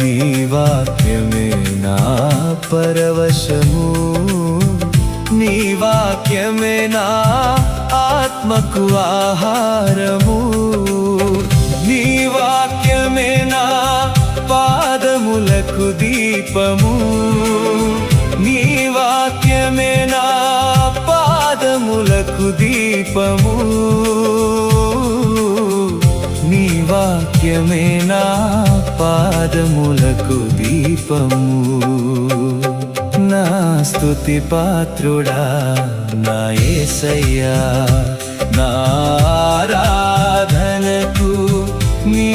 నీ వాక్యమే నా పరవశము, నీ వాక్యమే నా ఆత్మకు ఆహారము, నీ వాక్యమే నా పాదములకు దీపము, నీ వాక్యమే నా పాదములకు దీపము, నీ వాక్యమే నా పాదములకు దీపము. నా స్తుతి పాత్రుడా నా యేసయ్యా, నా ఆరాధనకు నీ